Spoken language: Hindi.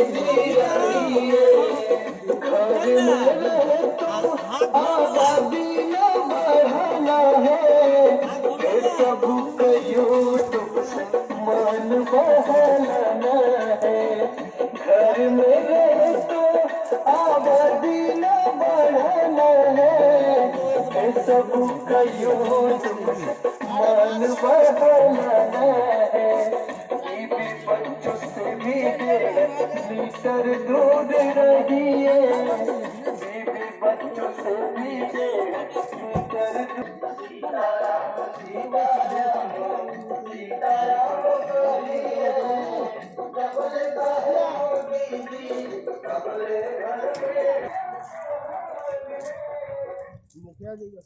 भी रहिए, घर में रहे तो आबादी न बढ़ाना है, ये सब यूट्यूब से मन बहलाना है। घर में रहे तो आबादी न बढ़ाना है, ये सब यूट्यूब से मन बहलाना है। बीवी बच्चों से भी 1.5 मीटर दूर रहिए, बीवी बच्चों से भी 1.5 मीटर दूर। सीताराम सीताराम सीताराम बोलिए, कबले कहे मोदी जी, कबले घर में। मुखिया जी का